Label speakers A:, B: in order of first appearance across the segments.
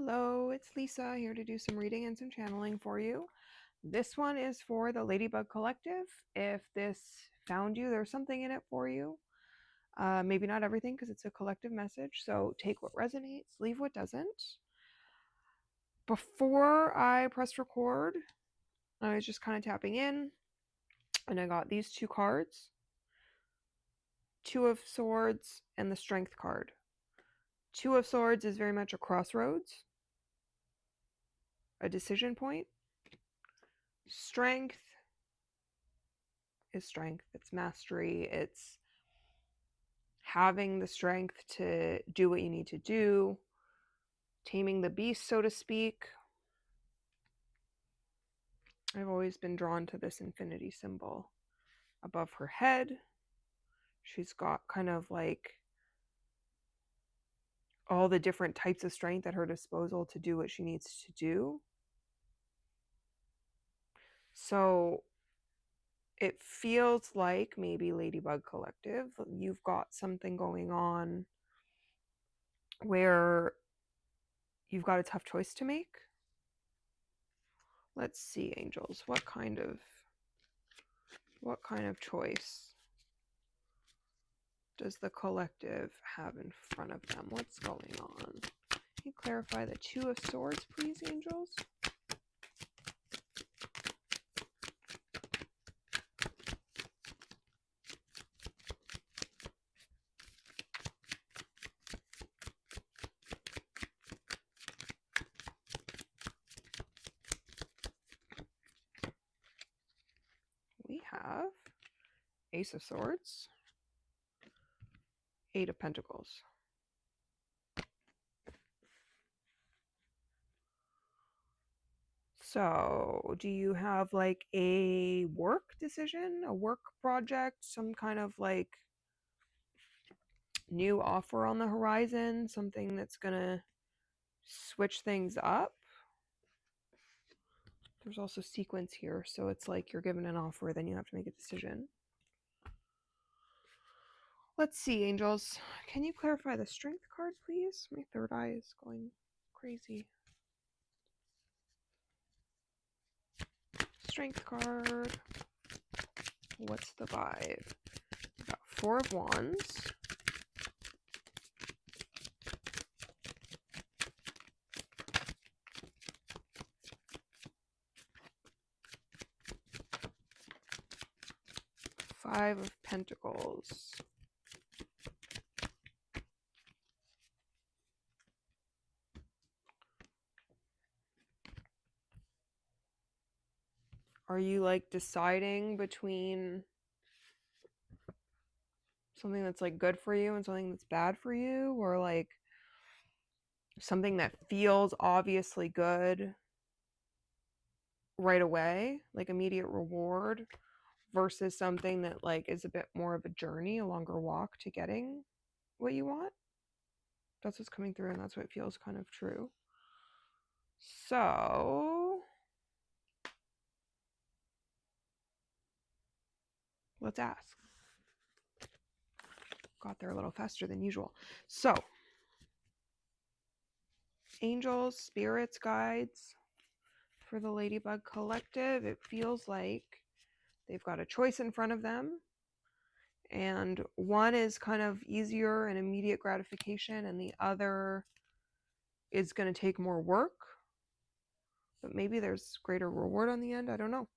A: Hello, it's Lisa here to do some reading and some channeling for you. This one is for the Ladybug Collective. If this found you, there's something in it for you. Maybe not everything because it's a collective message, so take what resonates, leave what doesn't. Before I pressed record, I was just kind of tapping in, and I got these two cards, Two of Swords and the Strength card. Two of Swords is very much a crossroads, a decision point. Strength is strength, it's mastery, it's having the strength to do what you need to do, taming the beast, so to speak. I've always been drawn to this infinity symbol above her head. She's got kind of like all the different types of strength at her disposal to do what she needs to do. So it feels like maybe Ladybug Collective, you've got something going on where you've got a tough choice to make. Let's see, angels, what kind of choice does the collective have in front of them? What's going on? Can you clarify the Two of Swords, please, angels? We have Ace of Swords, Eight of Pentacles. So, do you have like a work decision, a work project, some kind of like new offer on the horizon, something that's gonna switch things up? There's also sequence here, so it's like you're given an offer, then you have to make a decision. Let's see, angels. Can you clarify the strength card, please? My third eye is going crazy. Strength card. What's the vibe? We got Four of Wands. Five of Pentacles. Are you like deciding between something that's like good for you and something that's bad for you, or like something that feels obviously good right away, like immediate reward, versus something that like is a bit more of a journey, a longer walk to getting what you want? That's what's coming through, and that's what feels kind of true. So let's ask. Got there a little faster than usual. So angels, spirits, guides for the Ladybug Collective, it feels like they've got a choice in front of them, and one is kind of easier and immediate gratification, and the other is going to take more work, but maybe there's greater reward on the end. I don't know.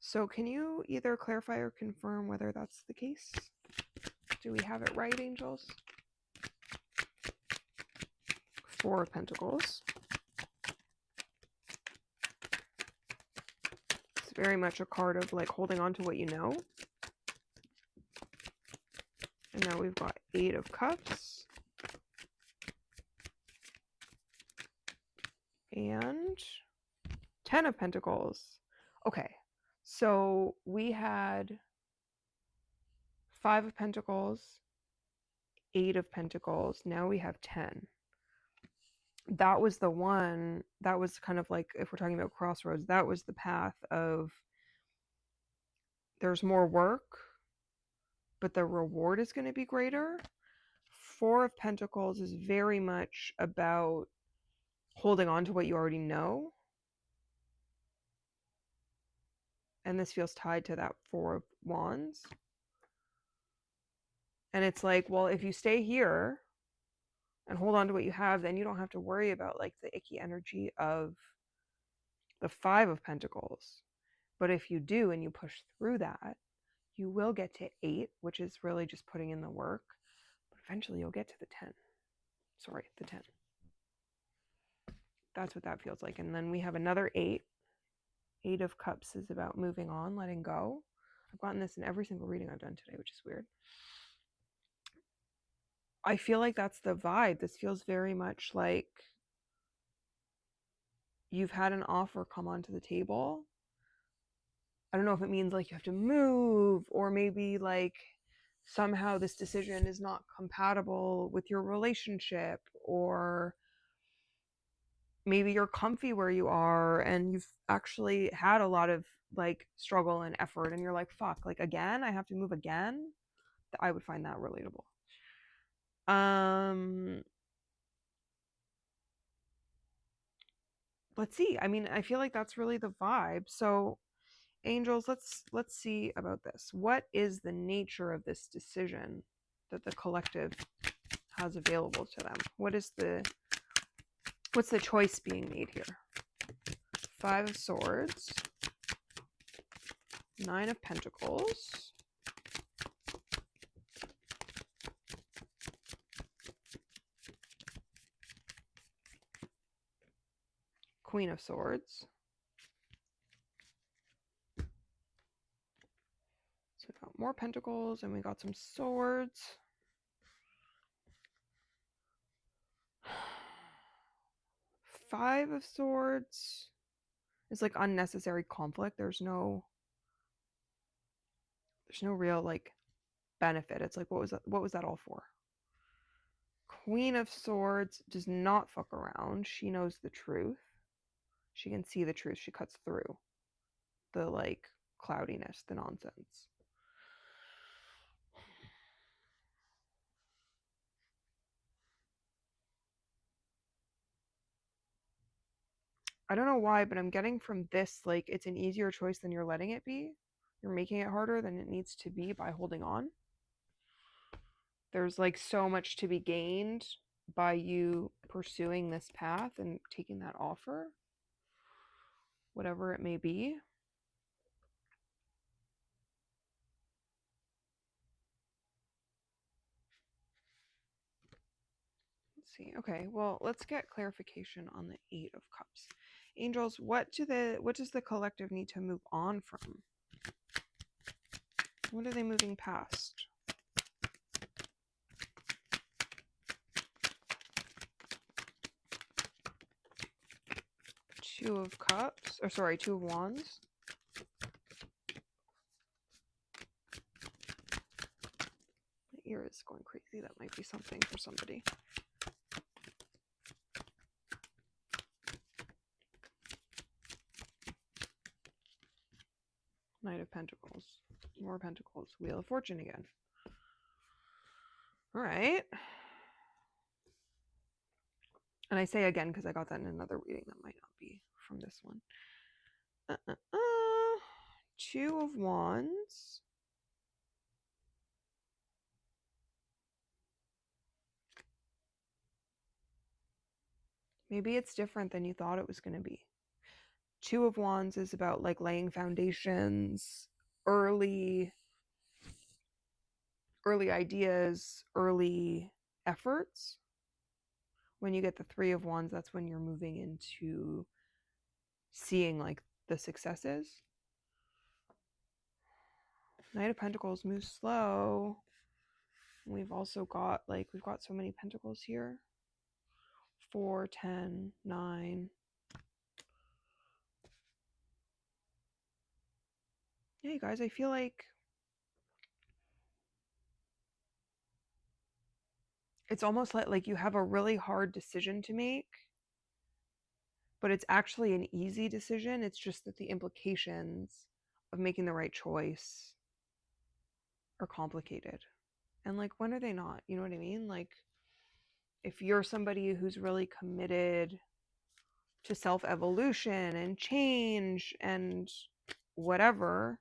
A: So can you either clarify or confirm whether that's the case? Do we have it right, angels? Four of Pentacles. It's very much a card of like holding on to what you know. And now we've got Eight of Cups. And Ten of Pentacles. Okay, so we had Five of Pentacles, Eight of Pentacles. Now we have 10. That was the one, that was kind of like, if we're talking about crossroads, that was the path of there's more work, but the reward is going to be greater. Four of Pentacles is very much about holding on to what you already know. And this feels tied to that Four of Wands. And it's like, well, if you stay here and hold on to what you have, then you don't have to worry about like the icky energy of the Five of Pentacles. But if you do and you push through that, you will get to 8, which is really just putting in the work. But eventually you'll get to the 10. Sorry, the 10. That's what that feels like. And then we have another 8. 8 of Cups is about moving on, letting go. I've gotten this in every single reading I've done today, which is weird. I feel like that's the vibe. This feels very much like you've had an offer come onto the table. I don't know if it means like you have to move, or maybe like somehow this decision is not compatible with your relationship, or maybe you're comfy where you are and you've actually had a lot of like struggle and effort and you're like, fuck, like again, I have to move again. I would find that relatable. Let's see. I mean, I feel like that's really the vibe. So angels, let's see about this. What is the nature of this decision that the collective has available to them? What's the choice being made here? 5 of Swords, 9 of Pentacles, Queen of Swords. So we got more Pentacles and we got some Swords. 5 of Swords is like unnecessary conflict. There's no real like benefit. It's like, what was that all for? Queen of Swords does not fuck around. She knows the truth. She can see the truth. She cuts through the like cloudiness, the nonsense. I don't know why, but I'm getting from this like it's an easier choice than you're letting it be. You're making it harder than it needs to be by holding on. There's like so much to be gained by you pursuing this path and taking that offer, whatever it may be. Let's see. Okay, well, let's get clarification on the 8 of Cups. Angels, what does the collective need to move on from? What are they moving past? Two of Cups, or sorry, 2 of Wands. My ear is going crazy. That might be something for somebody. Knight of Pentacles. More Pentacles. Wheel of Fortune again. All right. And I say again because I got that in another reading that might not be from this one. 2 of Wands. Maybe it's different than you thought it was going to be. 2 of Wands is about like laying foundations, early ideas, early efforts. When you get the 3 of Wands, that's when you're moving into seeing like the successes. Knight of Pentacles moves slow. We've also got we've got so many Pentacles here. 4, 10, 9. Yeah, you guys, I feel like it's almost like you have a really hard decision to make, but it's actually an easy decision. It's just that the implications of making the right choice are complicated. And like, when are they not? You know what I mean? Like, if you're somebody who's really committed to self-evolution and change and whatever,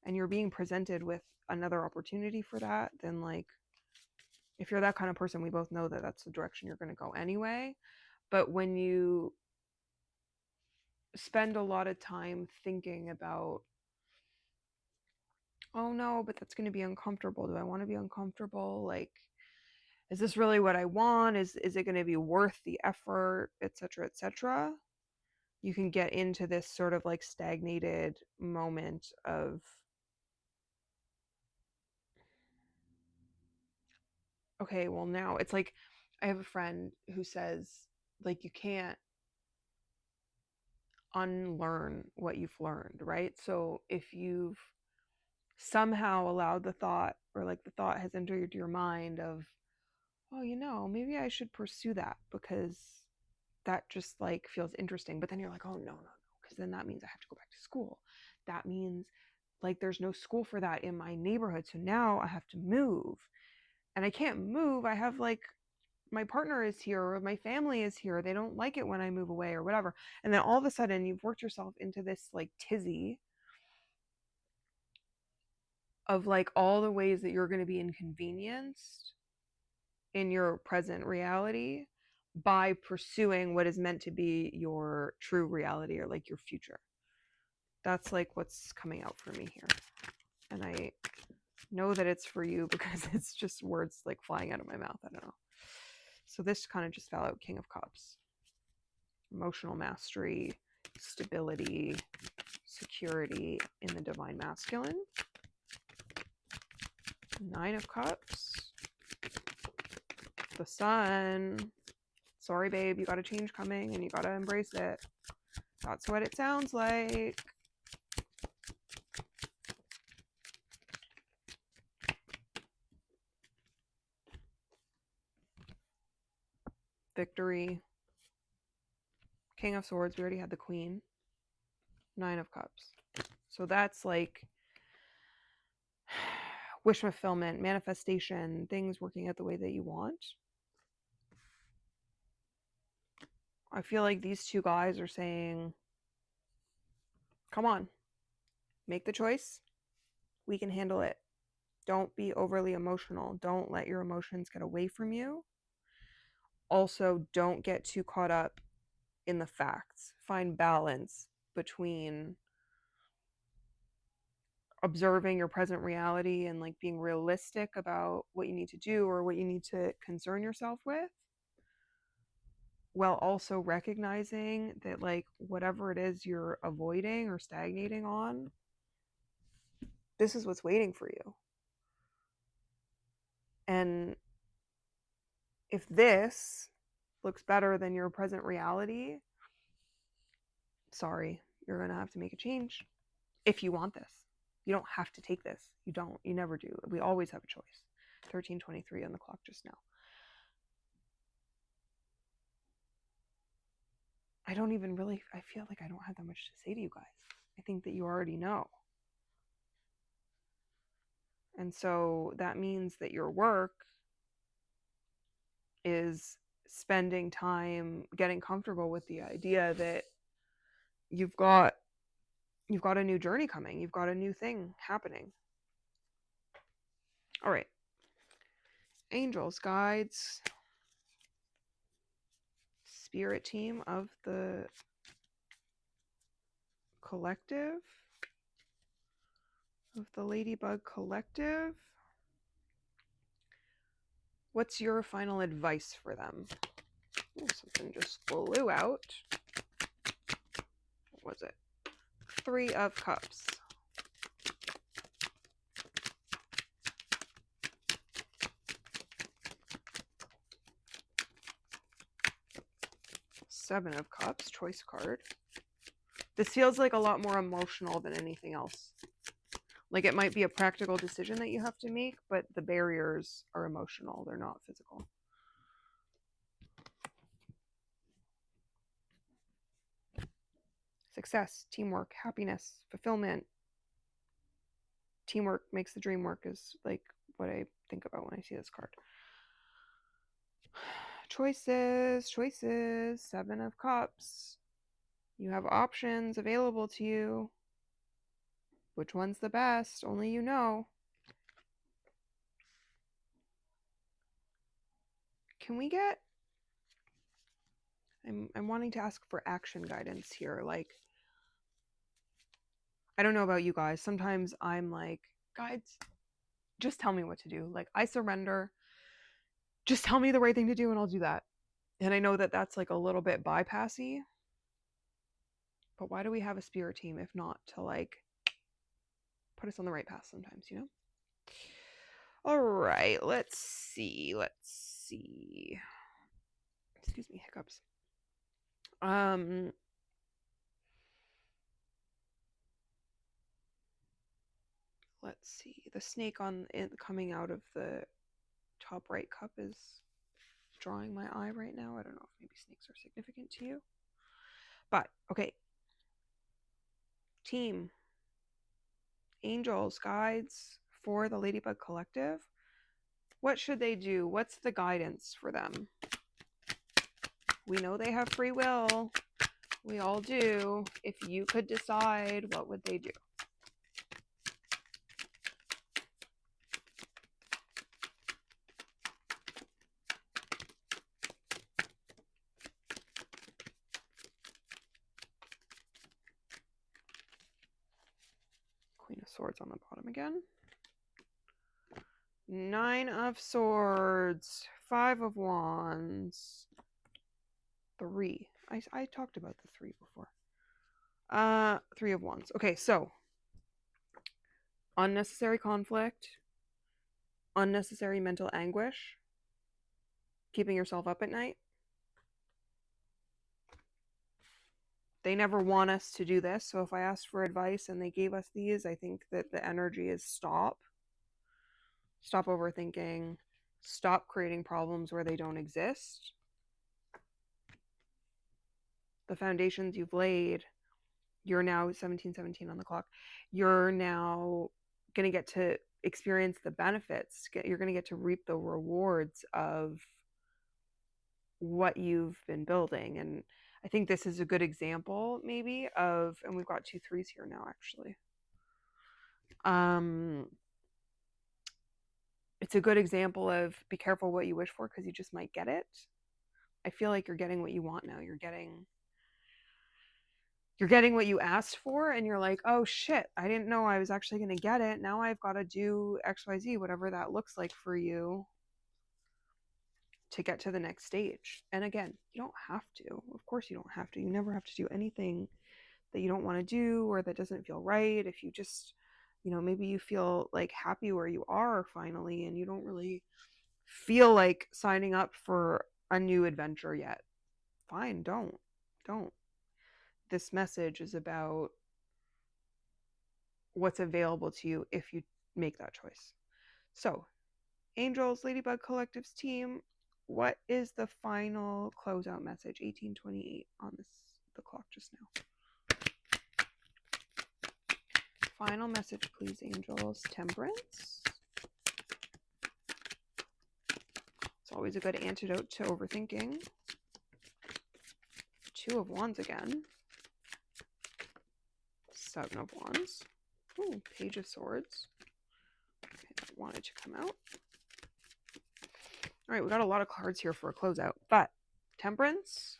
A: and you're being presented with another opportunity for that, then like, if you're that kind of person, we both know that that's the direction you're going to go anyway. But when you spend a lot of time thinking about, oh no, but that's going to be uncomfortable. Do I want to be uncomfortable? Like, is this really what I want? Is it going to be worth the effort, etc., etc.? You can get into this sort of like stagnated moment of, okay, well now it's like, I have a friend who says like, you can't unlearn what you've learned, right? So if you've somehow allowed the thought, or like the thought has entered your mind of, oh, maybe I should pursue that because that just like feels interesting. But then you're like, oh, no, no, no, because then that means I have to go back to school. That means like there's no school for that in my neighborhood. So now I have to move, and I can't move. I have like, my partner is here or my family is here. They don't like it when I move away or whatever. And then all of a sudden you've worked yourself into this like tizzy of like all the ways that you're going to be inconvenienced in your present reality by pursuing what is meant to be your true reality, or like your future. That's like what's coming out for me here. And I know that it's for you because it's just words like flying out of my mouth. I don't know. So this kind of just fell out. King of Cups. Emotional mastery, stability, security in the divine masculine. Nine of Cups. The Sun. Sorry, babe, you got a change coming and you got to embrace it. That's what it sounds like. Victory. King of Swords. We already had the Queen. Nine of Cups. So that's like wish fulfillment, manifestation, things working out the way that you want. I feel like these two guys are saying, come on, make the choice. We can handle it. Don't be overly emotional. Don't let your emotions get away from you. Also, don't get too caught up in the facts. Find balance between observing your present reality and like being realistic about what you need to do or what you need to concern yourself with, while also recognizing that like whatever it is you're avoiding or stagnating on, this is what's waiting for you. And if this looks better than your present reality, sorry, you're going to have to make a change if you want this. You don't have to take this. You don't. You never do. We always have a choice. 13:23 on the clock just now. I don't even really, I feel like I don't have that much to say to you guys. I think that you already know. And so that means that your work is spending time getting comfortable with the idea that you've got a new journey coming. You've got a new thing happening. All right. Angels, guides, spirit team of the collective, of the Ladybug Collective. What's your final advice for them? Ooh, something just flew out. What was it? Three of Cups. Seven of Cups, choice card. This feels like a lot more emotional than anything else. Like it might be a practical decision that you have to make, but the barriers are emotional. They're not physical. Success, teamwork, happiness, fulfillment. Teamwork makes the dream work is like what I think about when I see this card. Choices, choices. Seven of Cups. You have options available to you. Which one's the best? Only you know. Can we get... I'm wanting to ask for action guidance here. Like, I don't know about you guys. Sometimes I'm like, guides, just tell me what to do. Like, I surrender. Just tell me the right thing to do and I'll do that. And I know that that's like a little bit bypassy. But why do we have a spirit team if not to like put us on the right path sometimes, you know? All right, let's see. Excuse me, hiccups. Let's see. The snake coming out of the top right cup is drawing my eye right now. I don't know if maybe snakes are significant to you. But, okay. Team, angels, guides for the Ladybug Collective. What should they do? What's the guidance for them? We know they have free will. We all do. If you could decide, what would they do? Queen of Swords on the bottom again. 9 of Swords. 5 of Wands. 3. I talked about the 3 before. 3 of Wands. Okay, so unnecessary conflict, unnecessary mental anguish, keeping yourself up at night. They never want us to do this, so if I asked for advice and they gave us these, I think that the energy is stop overthinking, stop creating problems where they don't exist. The foundations you've laid, you're now 17:17 on the clock. You're now going to get to experience the benefits. You're going to get to reap the rewards of what you've been building. And I think this is a good example maybe of, and we've got 2 3s here now actually. It's a good example of be careful what you wish for because you just might get it. I feel like you're getting what you want now. You're getting what you asked for and you're like, oh shit, I didn't know I was actually going to get it. Now I've got to do XYZ, whatever that looks like for you to get to the next stage. And again, you don't have to. Of course you don't have to. You never have to do anything that you don't want to do or that doesn't feel right. If you just, maybe you feel like happy where you are finally and you don't really feel like signing up for a new adventure yet. Fine, don't. This message is about what's available to you if you make that choice. So, Angels, Ladybug Collective's team, what is the final closeout message? 18:28 on the clock just now. Final message, please, Angels. Temperance. It's always a good antidote to overthinking. 2 of Wands again. 7 of Wands. Ooh, Page of Swords. Okay, that wanted to come out. All right, we got a lot of cards here for a closeout, but Temperance,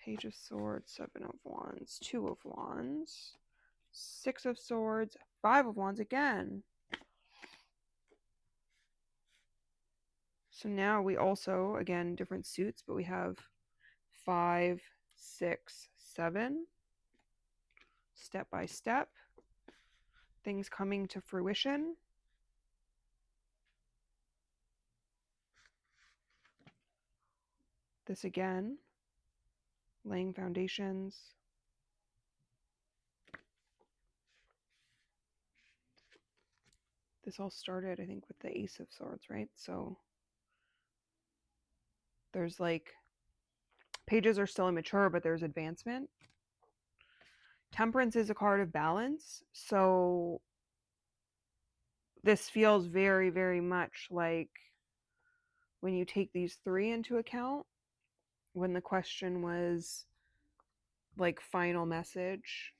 A: Page of Swords, 7 of Wands, 2 of Wands, 6 of Swords, 5 of Wands again. So now we also, again, different suits, but we have 5, 6, 7. Step by step. Things coming to fruition. This again, laying foundations. This all started, I think, with the Ace of Swords, right? So there's like, pages are still immature, but there's advancement. Temperance is a card of balance. So this feels very, very much like when you take these 3 into account, when the question was, like final message.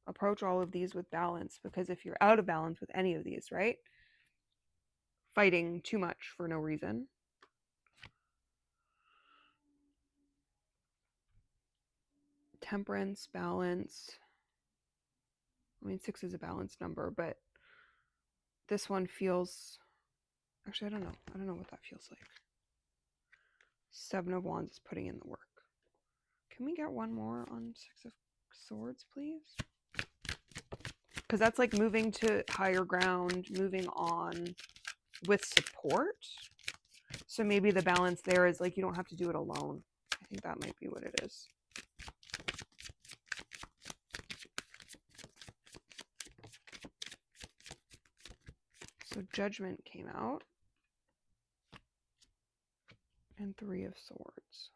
A: Approach all of these with balance, because if you're out of balance with any of these, right? Fighting too much for no reason. Temperance, balance. I mean, 6 is a balanced number, but this one feels... Actually, I don't know. I don't know what that feels like. 7 of Wands is putting in the work. Can we get one more on 6 of Swords, please? Because that's like moving to higher ground, moving on with support. So maybe the balance there is like you don't have to do it alone. I think that might be what it is. So Judgment came out. And 3 of Swords.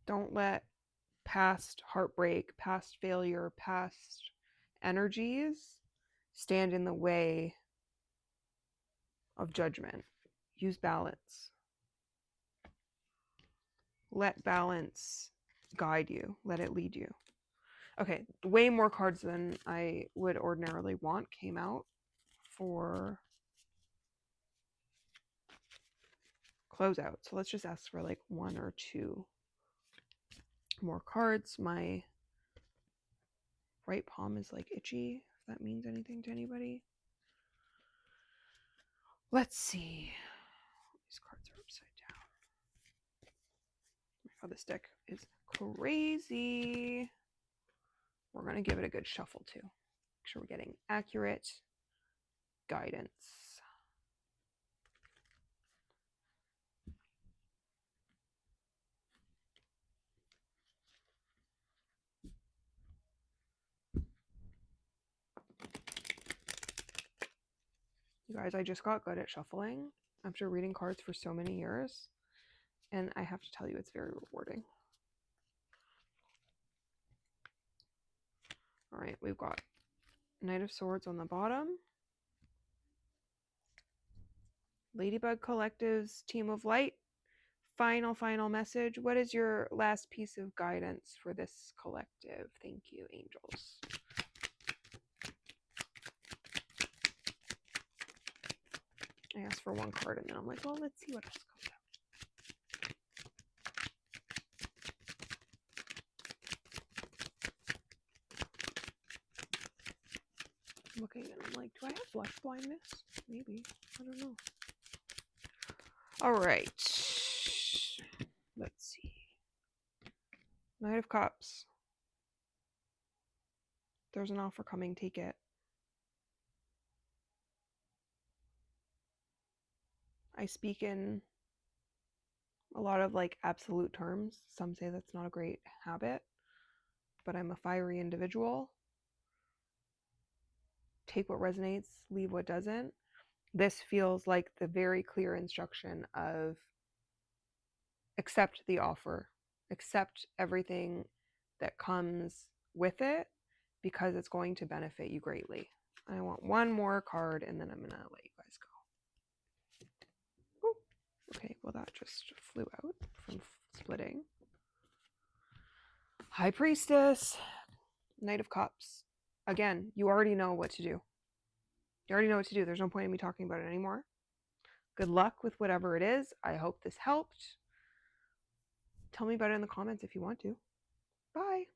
A: Don't let past heartbreak, past failure, past energies stand in the way of judgment. Use balance. Let balance guide you. Let it lead you. Okay, way more cards than I would ordinarily want came out for closeout. So let's just ask for like 1 or 2 more cards. My right palm is like itchy, if that means anything to anybody. Let's see. These cards are upside down. Oh, this deck is crazy. We're going to give it a good shuffle too. Make sure we're getting accurate guidance. You guys, I just got good at shuffling after reading cards for so many years, and I have to tell you, it's very rewarding. All right, we've got Knight of Swords on the bottom. Ladybug Collective's Team of Light. Final message. What is your last piece of guidance for this collective? Thank you, angels. I asked for 1 card and then I'm like, well, let's see what else comes out. I'm looking and I'm like, do I have blush blindness? Maybe. I don't know. All right. Let's see. Knight of Cups. There's an offer coming. Take it. I speak in a lot of like absolute terms. Some say that's not a great habit, but I'm a fiery individual. Take what resonates, leave what doesn't. This feels like the very clear instruction of accept the offer, accept everything that comes with it, because it's going to benefit you greatly. I want 1 more card and then I'm gonna let you guys go. Ooh. Okay, well that just flew out from splitting. High Priestess, Knight of Cups. Again, you already know what to do. You already know what to do. There's no point in me talking about it anymore. Good luck with whatever it is. I hope this helped. Tell me about it in the comments if you want to. Bye.